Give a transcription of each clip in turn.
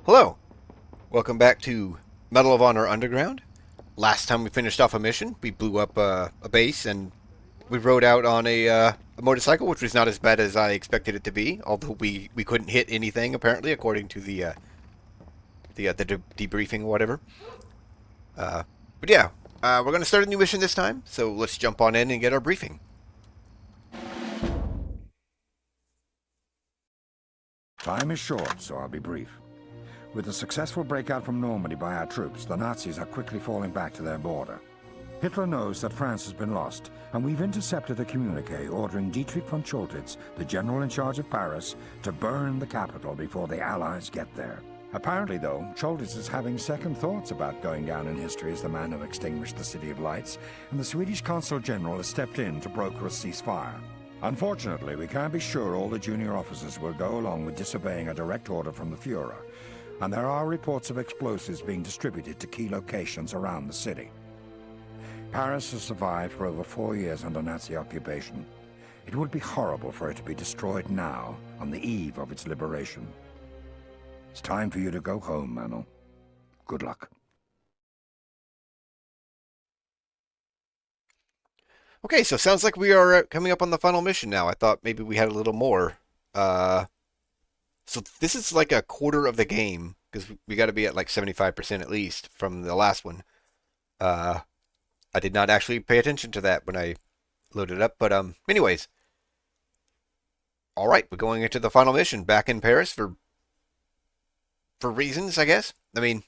Hello, welcome back to Medal of Honor Underground. Last time we finished off a mission, we blew up a base and we rode out on a motorcycle, which was not as bad as I expected it to be. Although we couldn't hit anything apparently, according to the debriefing or whatever. Uh, but yeah, we're going to start a new mission this time, so let's jump on in and get our briefing. Time is short, so I'll be brief. With the successful breakout from Normandy by our troops, the Nazis are quickly falling back to their border. Hitler knows that France has been lost, and we've intercepted a communique ordering Dietrich von Choltitz, the general in charge of Paris, to burn the capital before the Allies get there. Apparently, though, Choltitz is having second thoughts about going down in history as the man who extinguished the City of Lights, and the Swedish Consul General has stepped in to broker a ceasefire. Unfortunately, we can't be sure all the junior officers will go along with disobeying a direct order from the Fuhrer, and there are reports of explosives being distributed to key locations around the city. Paris has survived for over 4 years under Nazi occupation. It would be horrible for it to be destroyed now, on the eve of its liberation. It's time for you to go home, Manon. Good luck. Okay, so sounds like we are coming up on the final mission now. I thought maybe we had a little more. So this is like a quarter of the game, because we got to be at like 75% at least from the last one. I did not actually pay attention to that when I loaded it up, but anyways. All right, we're going into the final mission back in Paris for reasons, I guess. I mean,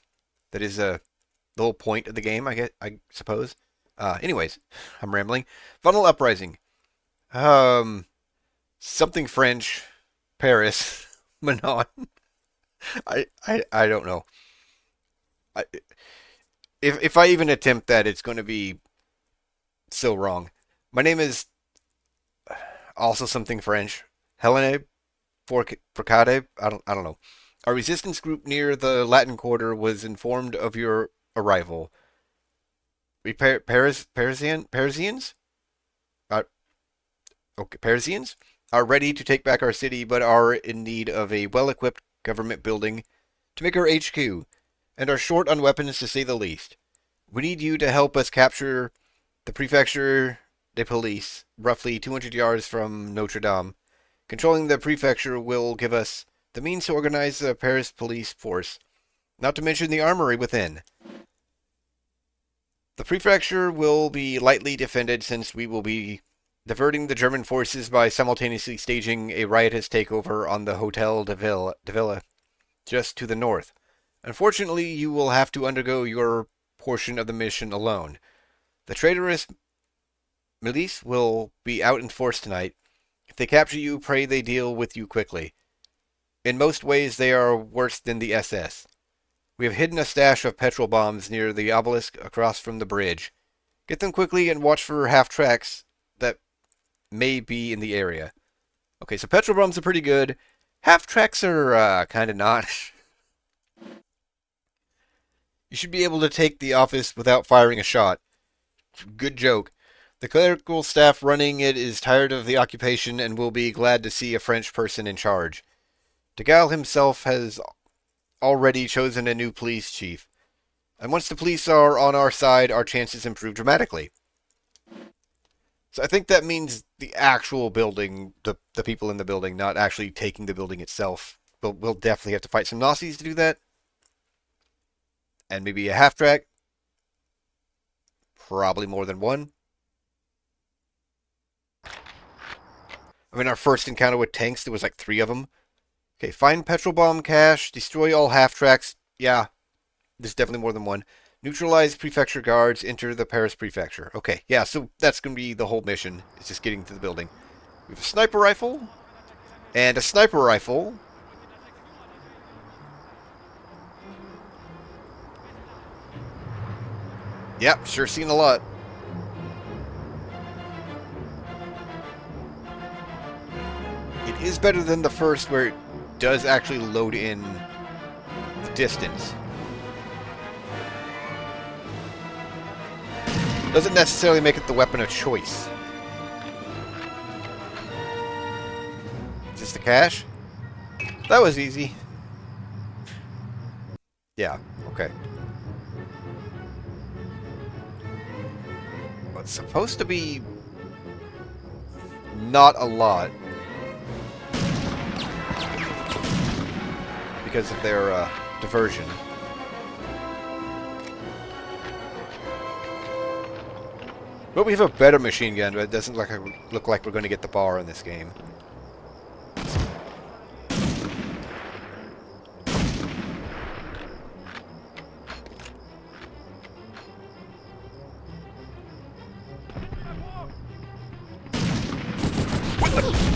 that is the whole point of the game, I suppose. Anyways, I'm rambling. Final Uprising. Something French, Paris, Manon. I don't know. I, if I even attempt that, it's going to be so wrong. My name is also something French. Helene Forcade. I don't know. Our resistance group near the Latin Quarter was informed of your arrival. Parisians? Uh, okay, Parisians are ready to take back our city, but are in need of a well-equipped government building to make our HQ, and are short on weapons to say the least. We need you to help us capture the Prefecture de Police, roughly 200 yards from Notre Dame. Controlling the prefecture will give us the means to organize the Paris police force, not to mention the armory within. The prefecture will be lightly defended since we will be diverting the German forces by simultaneously staging a riotous takeover on the Hotel de Ville, just to the north. Unfortunately, you will have to undergo your portion of the mission alone. The traitorous milice will be out in force tonight. If they capture you, pray they deal with you quickly. In most ways, they are worse than the SS. We have hidden a stash of petrol bombs near the obelisk across from the bridge. Get them quickly and watch for half-tracks that may be in the area. Okay, so petrol bombs are pretty good. Half-tracks are kind of not. You should be able to take the office without firing a shot. Good joke. The clerical staff running it is tired of the occupation and will be glad to see a French person in charge. De Gaulle himself has already chosen a new police chief. And once the police are on our side, our chances improve dramatically. So I think that means the actual building, the people in the building, not actually taking the building itself. But we'll definitely have to fight some Nazis to do that. And maybe a half-track. Probably more than one. I mean, our first encounter with tanks, there was like 3 of them. Okay, find petrol bomb cache, destroy all half-tracks. Yeah, there's definitely more than one. Neutralize prefecture guards, enter the Paris prefecture. Okay, yeah, so that's going to be the whole mission. It's just getting to the building. We have a sniper rifle. And a sniper rifle. Yep, sure seen a lot. It is better than the first where it does actually load in the distance. Doesn't necessarily make it the weapon of choice. Is this the cache? That was easy. Yeah, okay. Well, it's supposed to be not a lot because of their diversion. But we have a better machine gun, but it doesn't look like we're going to get the bar in this game.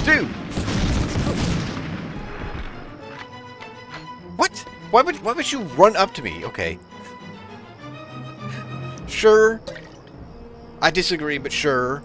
Dude! What? Why would you run up to me? Okay. Sure. I disagree, but sure.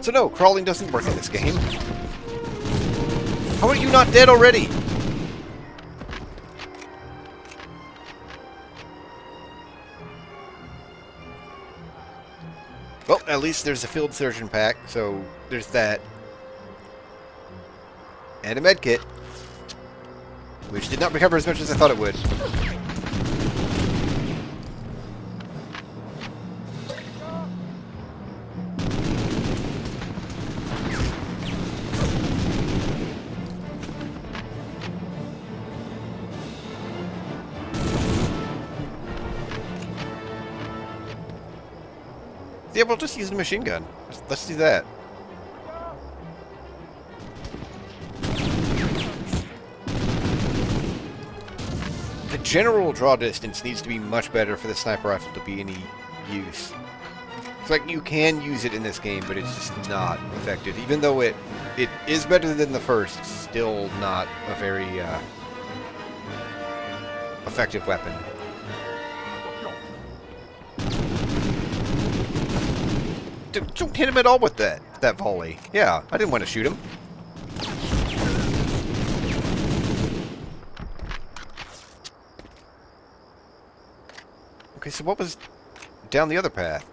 So no, crawling doesn't work in this game. How are you not dead already? Well, at least there's a field surgeon pack, so there's that. And a med kit, which did not recover as much as I thought it would. Yeah, we'll just use the machine gun. Let's do that. The general draw distance needs to be much better for the sniper rifle to be any use. It's like you can use it in this game, but it's just not effective. Even though it is better than the first, it's still not a very effective weapon. Don't hit him at all with that volley. Yeah, I didn't want to shoot him. Okay, so what was down the other path?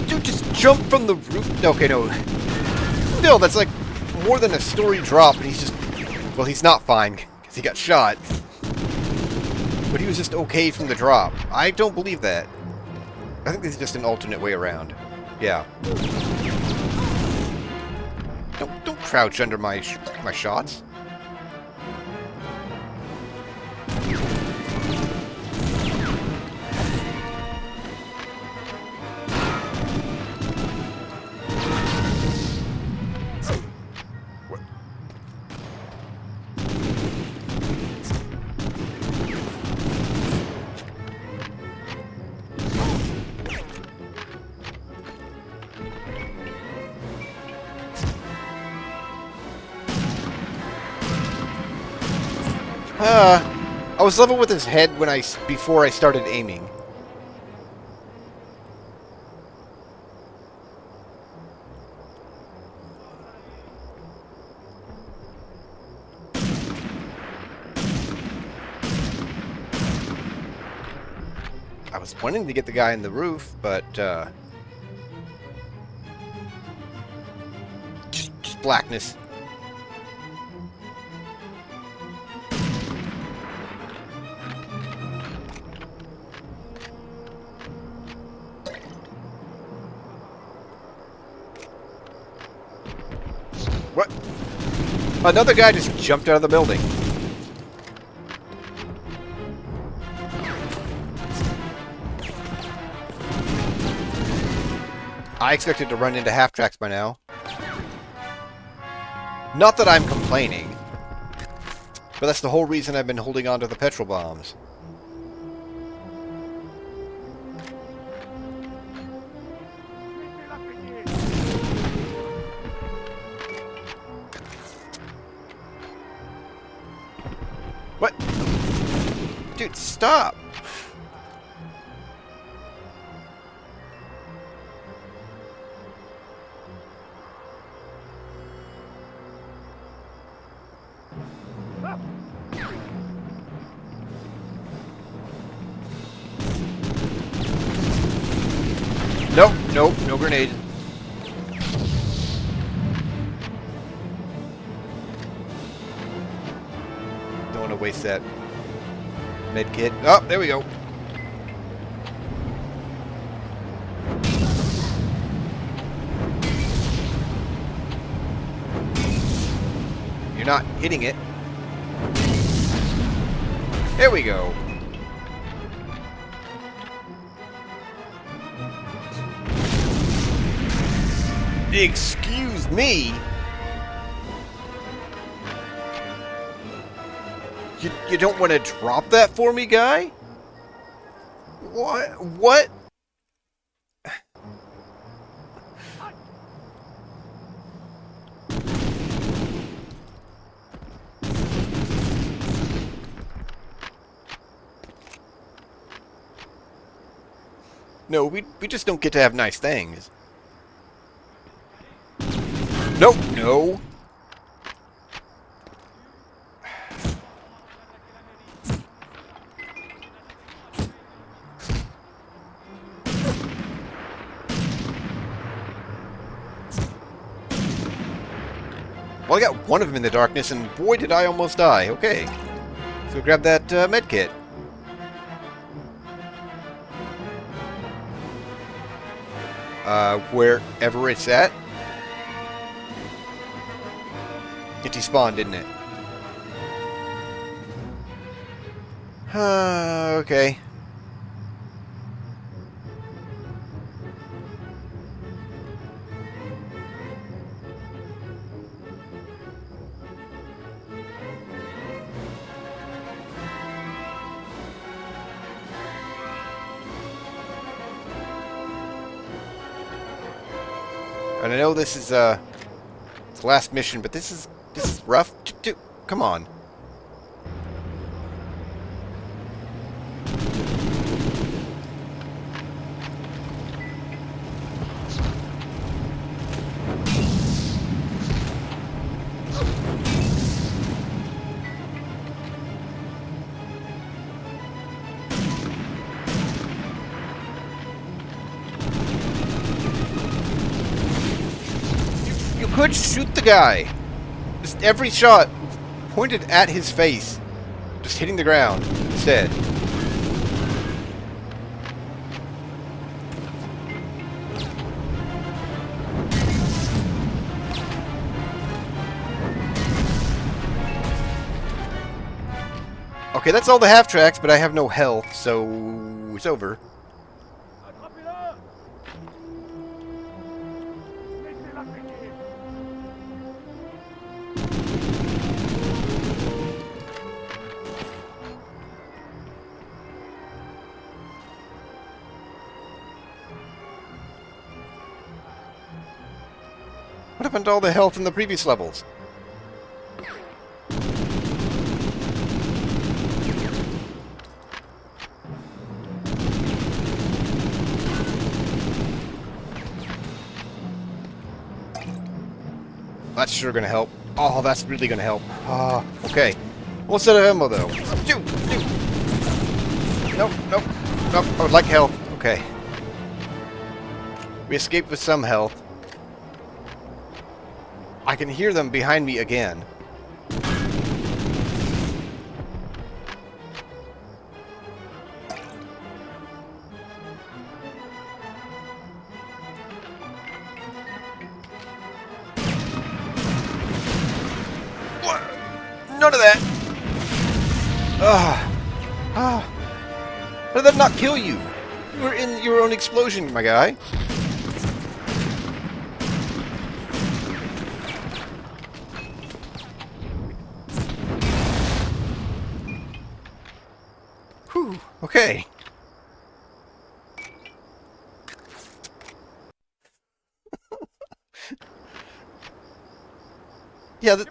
Dude, just jump from the roof. Okay, no. Still, that's like more than a story drop, and he's just... Well, he's not fine, because he got shot. But he was just okay from the drop. I don't believe that. I think this is just an alternate way around. Yeah. Don't crouch under my shots. I was level with his head before I started aiming. I was wanting to get the guy in the roof, but just blackness. What? Another guy just jumped out of the building. I expected to run into half-tracks by now. Not that I'm complaining, but that's the whole reason I've been holding on to the petrol bombs. stop. Nope, nope, no grenade. Don't want to waste that med kit. Oh, there we go. You're not hitting it. There we go. Excuse me? You don't want to drop that for me, guy? What? What? No, we just don't get to have nice things. Nope, no. Well, I got one of them in the darkness, and boy, did I almost die. Okay. So grab that med kit. Wherever it's at. It despawned, didn't it? Okay. And I know this is it's the last mission, but this is rough. Come on. You could shoot the guy. Just every shot pointed at his face, just hitting the ground instead. Okay, that's all the half tracks, but I have no health, so it's over. What happened to all the health in the previous levels? That's sure gonna help. Oh, that's really gonna help. Okay. One set of ammo, though. Shoot! Nope, nope, nope. I would like health. Okay. We escaped with some health. I can hear them behind me again. What? None of that! How did that not kill you? You were in your own explosion, my guy. Whew, okay. Yeah, this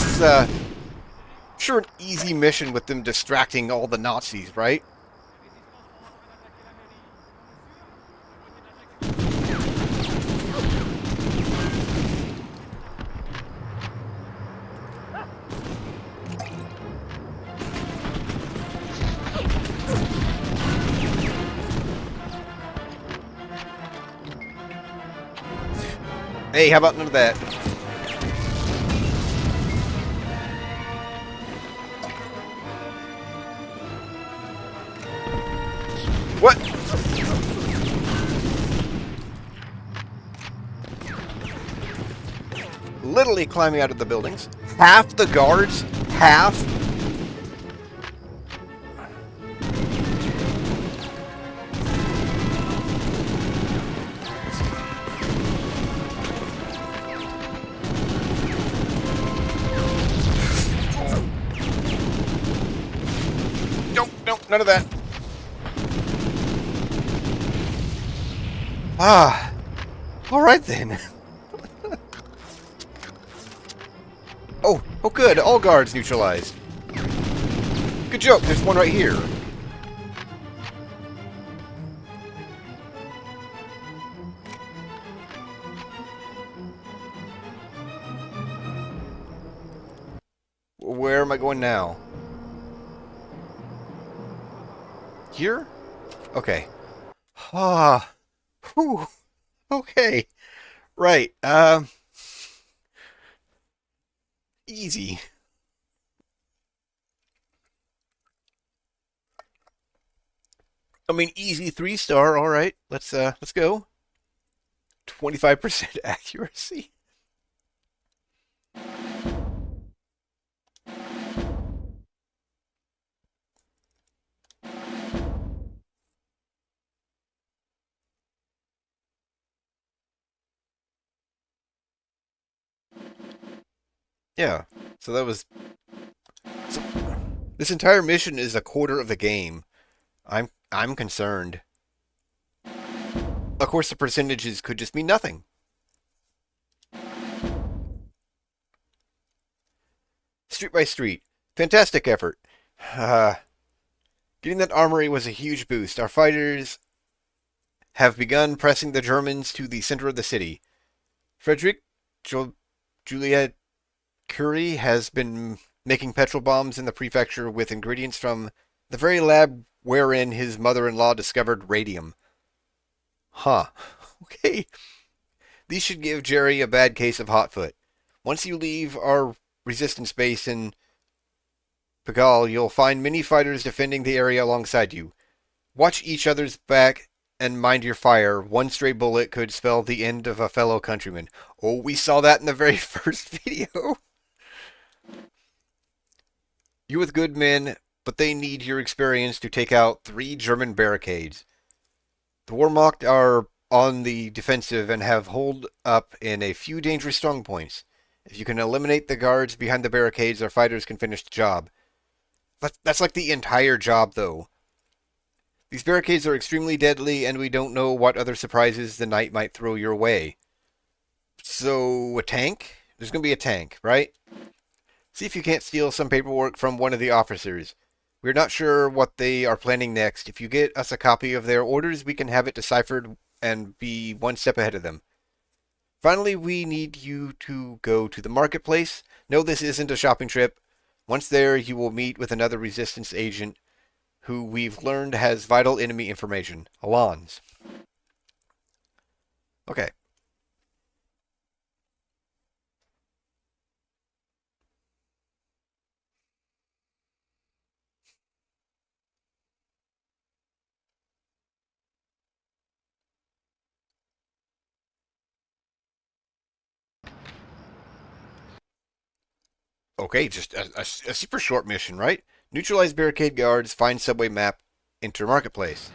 is Sure, an easy mission with them distracting all the Nazis, right? Hey, how about none of that? What? Literally climbing out of the buildings. Half the guards? Half? Nope, none of that. Ah. Alright then. Oh good, all guards neutralized. Good joke, there's one right here. Where am I going now? Here? Okay. Ah. Whew. Okay. Right. Easy. I mean, easy 3-star. All right. Let's go. 25% accuracy. Yeah. So that was so this entire mission is a quarter of the game. I'm concerned. Of course, the percentages could just mean nothing. Street by street. Fantastic effort. Uh, Getting that armory was a huge boost. Our fighters have begun pressing the Germans to the center of the city. Frederick Juliet Curie has been making petrol bombs in the prefecture with ingredients from the very lab wherein his mother-in-law discovered radium. Huh. Okay. These should give Jerry a bad case of hot foot. Once you leave our resistance base in Pigalle, you'll find many fighters defending the area alongside you. Watch each other's back and mind your fire. One stray bullet could spell the end of a fellow countryman. Oh, we saw that in the very first video. You're with good men, but they need your experience to take out 3 German barricades. The Wehrmacht are on the defensive and have holed up in a few dangerous strong points. If you can eliminate the guards behind the barricades, our fighters can finish the job. That's like the entire job, though. These barricades are extremely deadly, and we don't know what other surprises the night might throw your way. So, a tank? There's going to be a tank, right? See if you can't steal some paperwork from one of the officers. We're not sure what they are planning next. If you get us a copy of their orders, we can have it deciphered and be one step ahead of them. Finally, we need you to go to the marketplace. No, this isn't a shopping trip. Once there, you will meet with another resistance agent who we've learned has vital enemy information. Alans. Okay. Okay, just a super short mission, right? Neutralize barricade guards, find subway map, enter marketplace.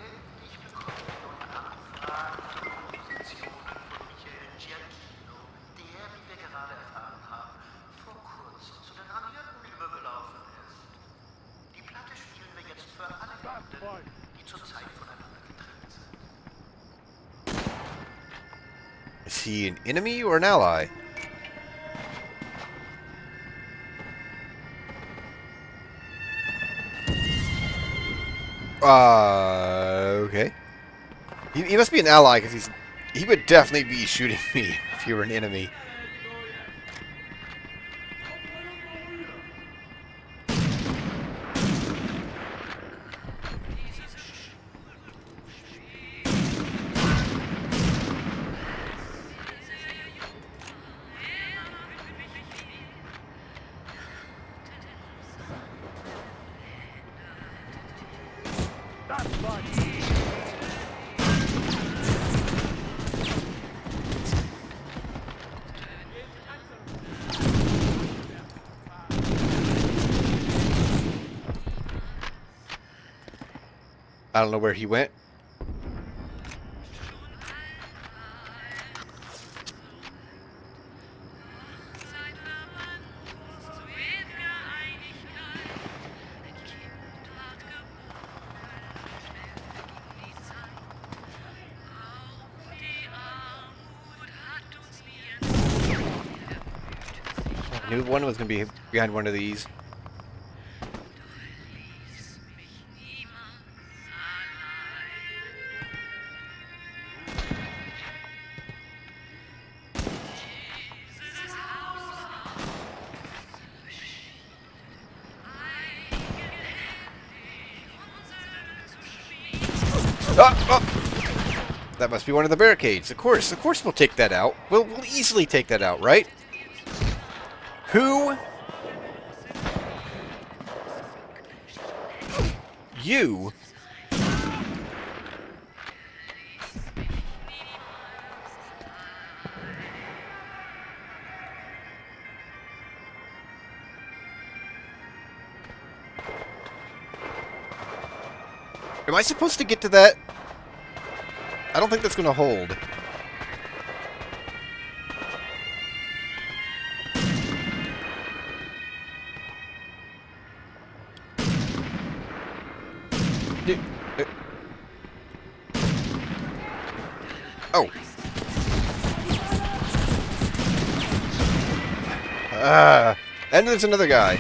Is he an enemy or an ally? Okay. He must be an ally, because he would definitely be shooting me if he were an enemy. I don't know where he went. I knew one was going to be behind one of these. Oh! That must be one of the barricades. Of course we'll take that out. We'll easily take that out, right? Who? You? Am I supposed to get to that? I don't think that's going to hold. Oh. And there's another guy.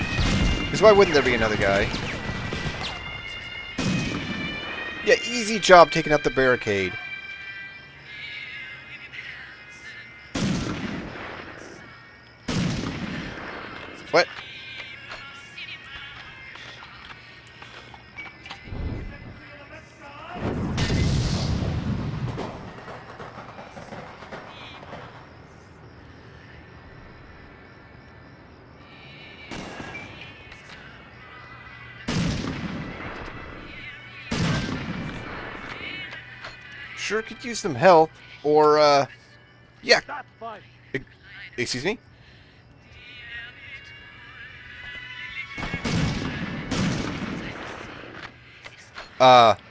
Because why wouldn't there be another guy? Yeah, easy job taking out the barricade. What? Sure could use some help, or, yeah. Excuse me?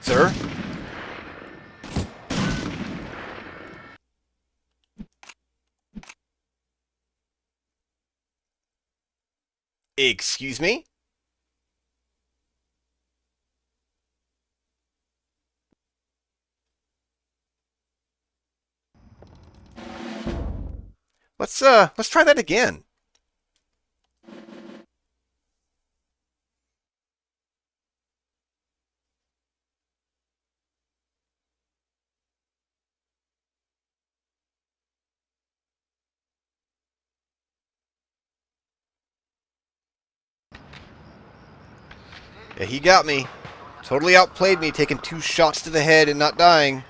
Sir? Excuse me? Let's try that again. Yeah, he got me. Totally outplayed me, taking 2 shots to the head and not dying.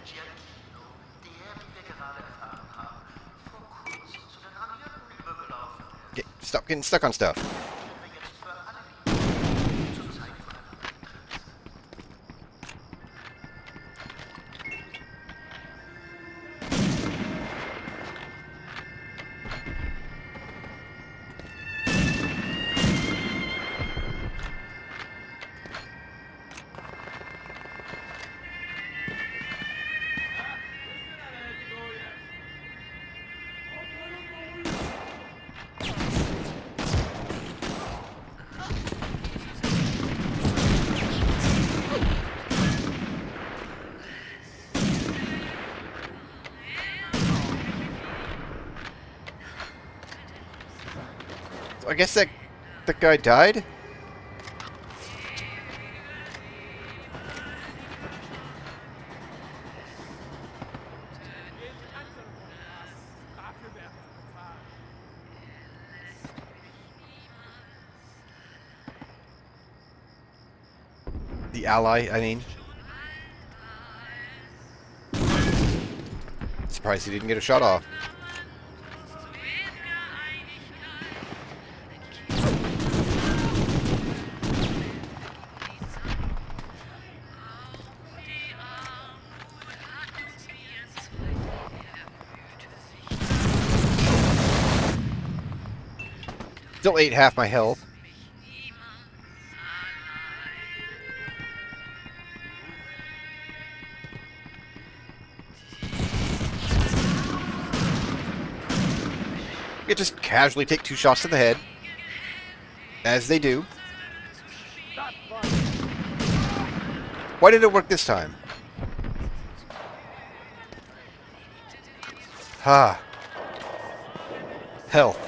Stop getting stuck on stuff. I guess that guy died? The ally, I mean. Surprised he didn't get a shot off. Still ate half my health. You just casually take 2 shots to the head. As they do. Why did it work this time? Ha. Health.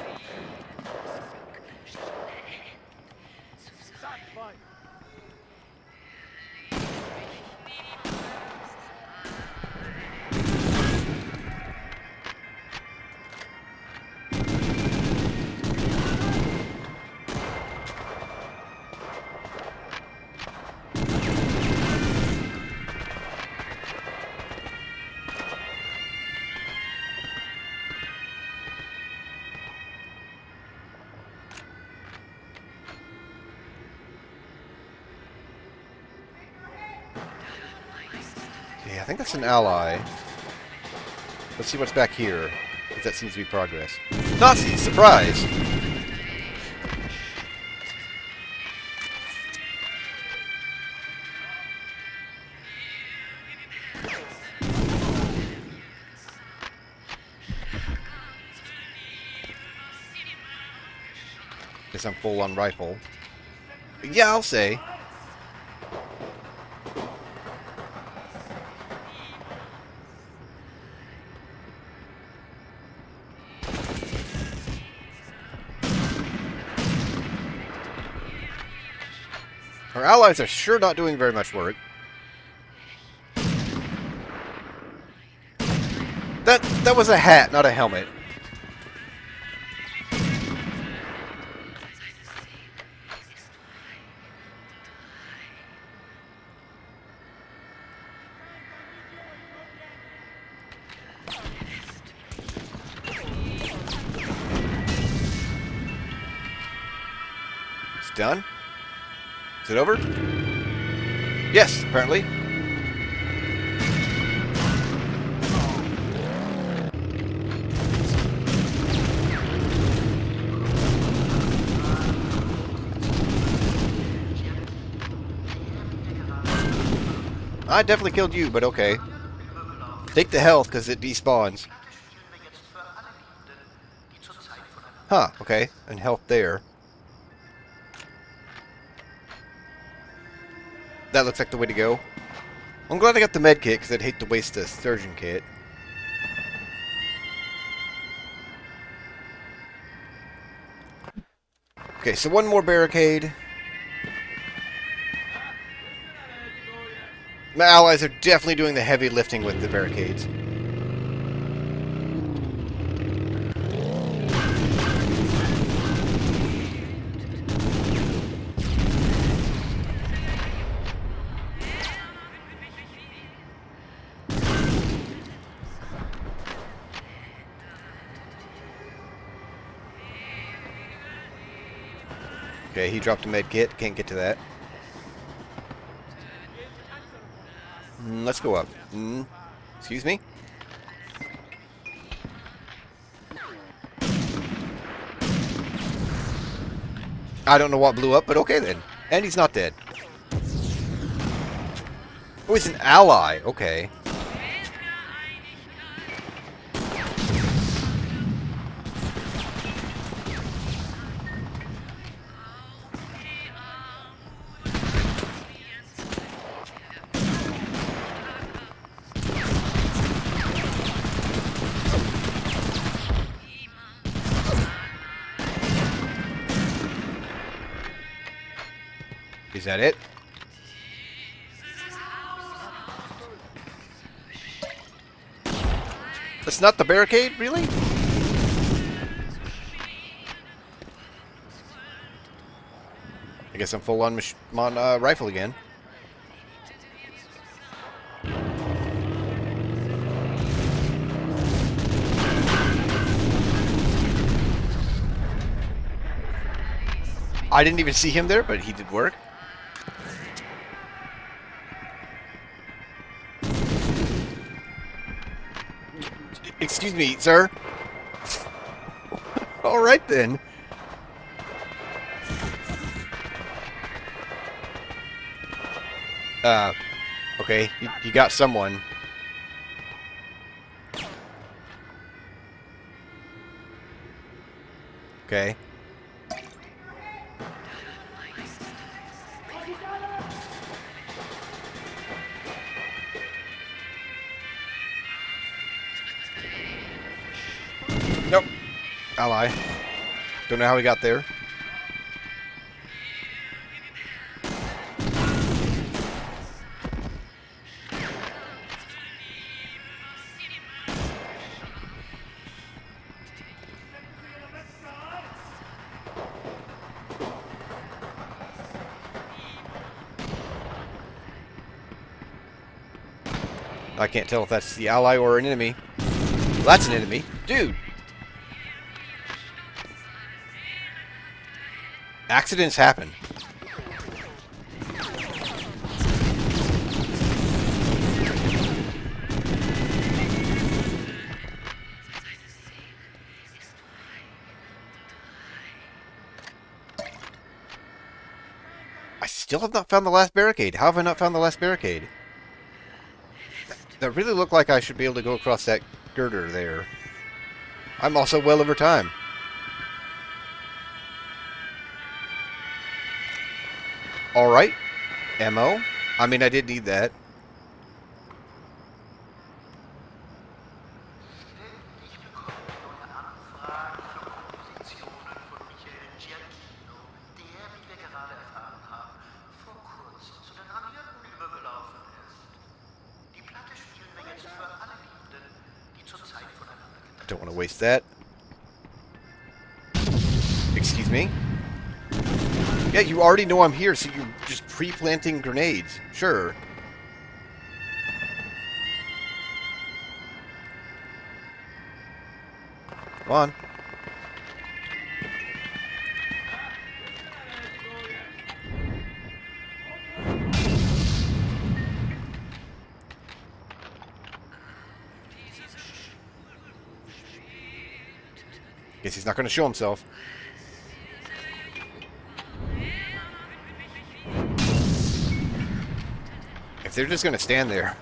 Okay, I think that's an ally. Let's see what's back here, because that seems to be progress. Nazis! Surprise! Guess I'm full on rifle. Yeah, I'll say. Our allies are sure not doing very much work. That was a hat, not a helmet. It's done? Is it over? Yes, apparently. I definitely killed you, but okay. Take the health, because it despawns. Huh, okay. And health there. That looks like the way to go. I'm glad I got the med kit, because I'd hate to waste the surgeon kit. Okay, so one more barricade. My allies are definitely doing the heavy lifting with the barricades. Okay, he dropped a med kit. Can't get to that. Let's go up. Excuse me? I don't know what blew up, but okay then. And he's not dead. Oh, he's an ally. Okay. Is that it? That's not the barricade, really? I guess I'm full on rifle again. I didn't even see him there, but he did work. Excuse me, sir. All right, then. Okay, you got someone. Okay. Nope. Ally. Don't know how he got there. I can't tell if that's the ally or an enemy. Well, that's an enemy. Dude! Accidents happen. I still have not found the last barricade. How have I not found the last barricade? That really looked like I should be able to go across that girder there. I'm also well over time. Alright. Ammo. I mean, I did need that. Don't want to waste that. Excuse me? Yeah, you already know I'm here, so you're just pre-planting grenades. Sure. Come on. Guess he's not going to show himself. If they're just going to stand there.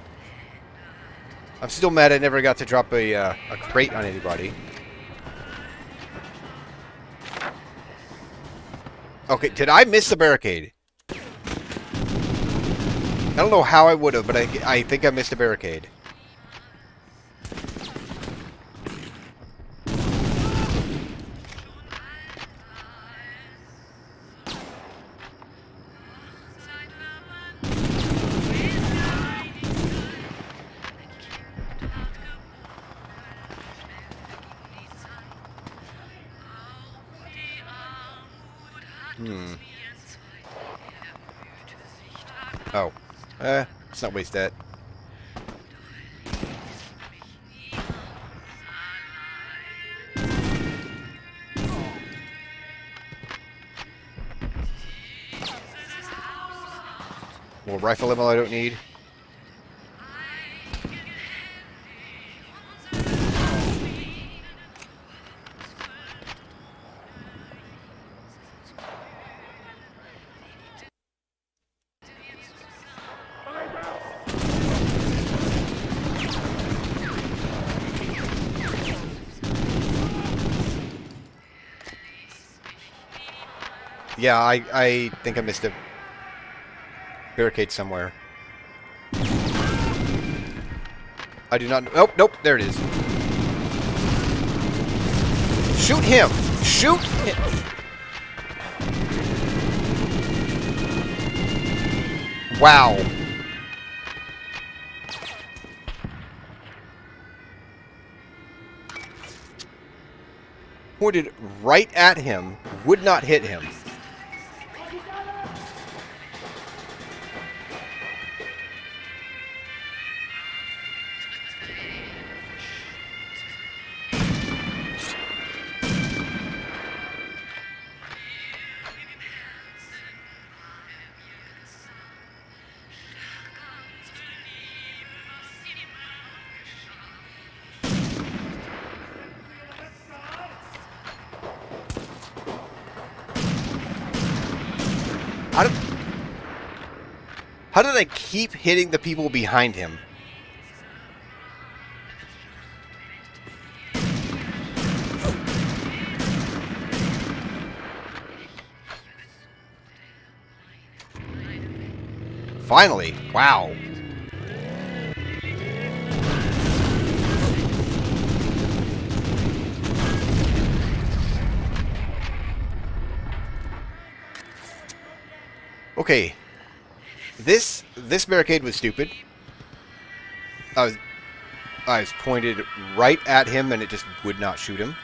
I'm still mad I never got to drop a crate on anybody. Okay, did I miss the barricade? I don't know how I would have, but I think I missed a barricade. Oh. Let's not waste that. More rifle ammo I don't need. Yeah, I think I missed a barricade somewhere. I do not... Oh, nope, there it is. Shoot him! Shoot him! Wow. Pointed right at him, would not hit him. How did I keep hitting the people behind him? Finally! Wow! Okay. This barricade was stupid. I was pointed right at him and it just would not shoot him.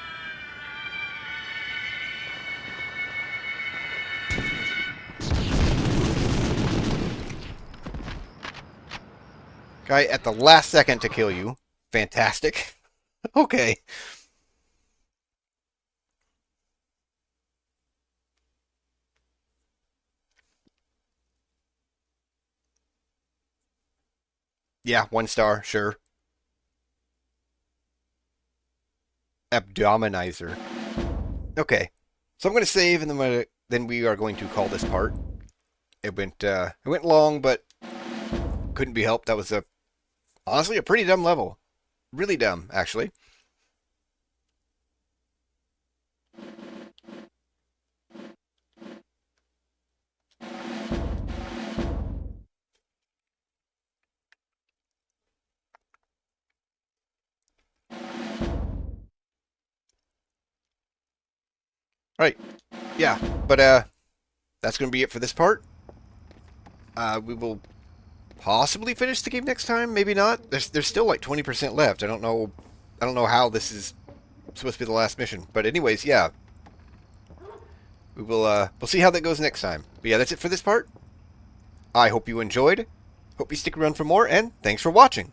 Guy at the last second to kill you. Fantastic. Okay. Yeah, 1 star, sure. Abdominizer. Okay. So I'm going to save and then we are going to call this part. It went long, but couldn't be helped. That was honestly a pretty dumb level. Really dumb, actually. Alright. Yeah, but that's going to be it for this part. We will possibly finish the game next time, maybe not. There's still like 20% left. I don't know how this is supposed to be the last mission. But anyways, yeah. We'll see how that goes next time. But yeah, that's it for this part. I hope you enjoyed. Hope you stick around for more, and thanks for watching.